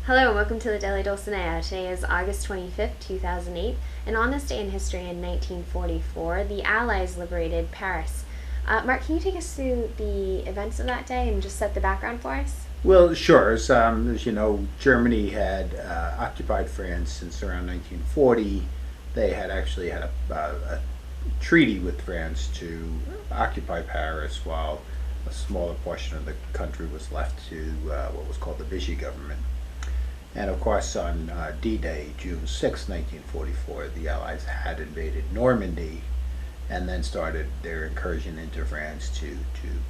Hello and welcome to the Daily Dulcinea. Today is August 25th, 2008, and on this day in history in 1944, the Allies liberated Paris. Mark, can you take us through the events of that day and just set the background for us? Well, sure. As you know, Germany had occupied France since around 1940. They had actually had a treaty with France to occupy Paris, while a smaller portion of the country was left to what was called the Vichy government. And of course, on D-Day, June 6, 1944, the Allies had invaded Normandy and then started their incursion into France to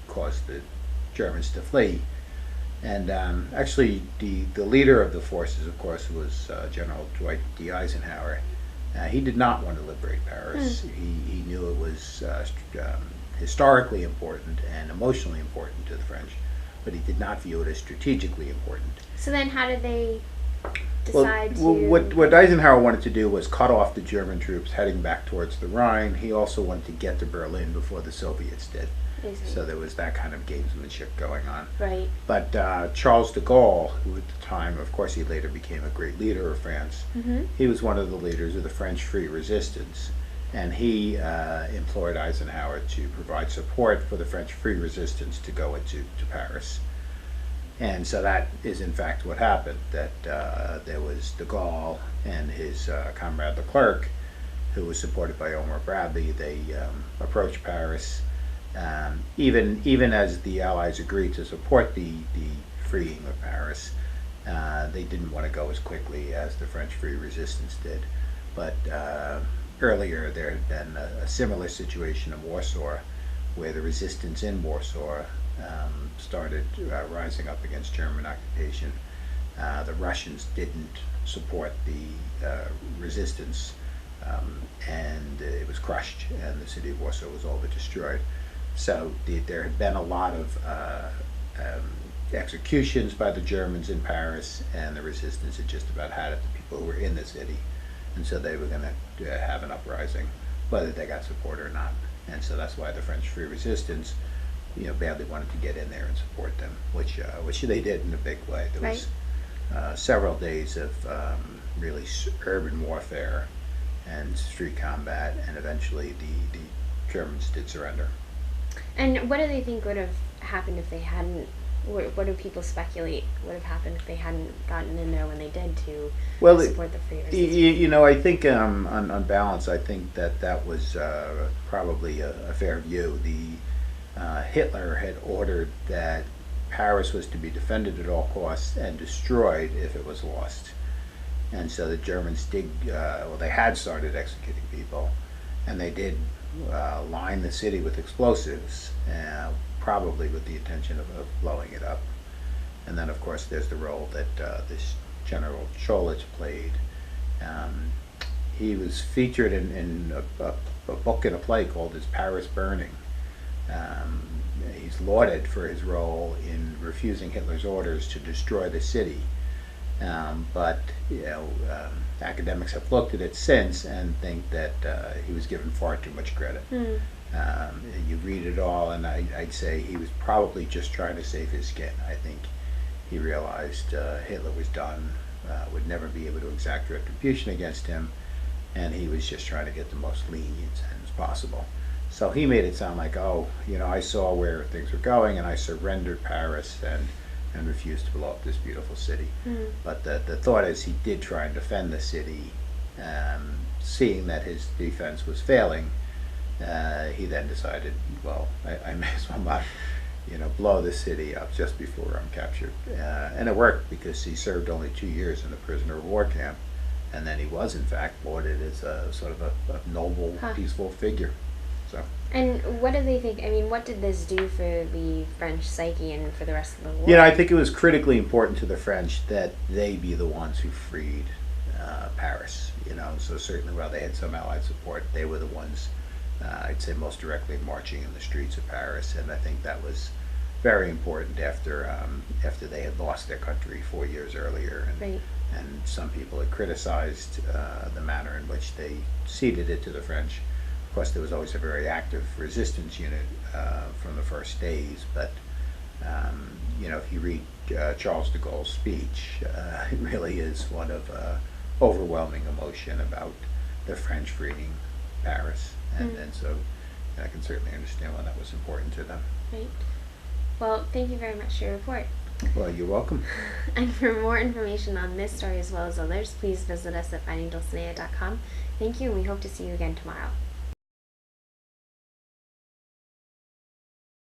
cause the Germans to flee. And actually, the leader of the forces, of course, was General Dwight D. Eisenhower. He did not want to liberate Paris. He knew it was historically important and emotionally important to the French, but he did not view it as strategically important. So then how did they decide Well, to... what Eisenhower wanted to do was cut off the German troops heading back towards the Rhine. He also wanted to get to Berlin before the Soviets did. So there was that kind of gamesmanship going on. Right. But Charles de Gaulle, who at the time, of course, he later became a great leader of France, he was one of the leaders of the French Free Resistance. And he implored Eisenhower to provide support for the French Free Resistance to go into Paris. And so that is in fact what happened, that there was de Gaulle and his comrade Leclerc, who was supported by Omar Bradley. They approached Paris. Even as the Allies agreed to support the freeing of Paris, they didn't want to go as quickly as the French Free Resistance did. But earlier there had been a similar situation in Warsaw, where the resistance in Warsaw started rising up against German occupation. The Russians didn't support the resistance, and it was crushed, and the city of Warsaw was all but destroyed. So there had been a lot of executions by the Germans in Paris, and the resistance had just about had it, the people who were in the city. And so they were going to have an uprising, whether they got support or not. And so that's why the French Free Resistance, badly wanted to get in there and support them, which they did in a big way. There was several days of really urban warfare and street combat, and eventually the Germans did surrender. And what do they think would have happened if they hadn't... What do people speculate would have happened if they hadn't gotten in there when they did to support the free resistance? I think on balance, I think that was probably a fair view. Hitler had ordered that Paris was to be defended at all costs and destroyed if it was lost. And so the Germans they had started executing people, and they did line the city with explosives, probably with the intention of blowing it up. And then, of course, there's the role that this General Cholich played. He was featured in a book and a play called Is Paris Burning? He's lauded for his role in refusing Hitler's orders to destroy the city. But academics have looked at it since and think that he was given far too much credit. You read it all, and I'd say he was probably just trying to save his skin. I think he realized Hitler was done, would never be able to exact retribution against him, and he was just trying to get the most lenient sentence possible. So he made it sound like, I saw where things were going, and I surrendered Paris and refused to blow up this beautiful city. But the thought is he did try and defend the city. Seeing that his defense was failing, he then decided, I may as well not, blow the city up just before I'm captured. And it worked, because he served only 2 years in the prisoner of war camp, and then he was in fact lauded as a sort of a noble, peaceful figure. So. And what do they think? I mean, what did this do for the French psyche and for the rest of the war? I think it was critically important to the French that they be the ones who freed Paris. So certainly while they had some Allied support, they were the ones, I'd say, most directly marching in the streets of Paris. And I think that was very important after they had lost their country 4 years earlier. And some people had criticized the manner in which they ceded it to the French. Of course, there was always a very active resistance unit from the first days, but If you read Charles de Gaulle's speech, it really is one of overwhelming emotion about the French freeing Paris, and so I can certainly understand why that was important to them. Right. Well, thank you very much for your report. Well, you're welcome. And for more information on this story as well as others, please visit us at findingdulcinea.com. Thank you, and we hope to see you again tomorrow.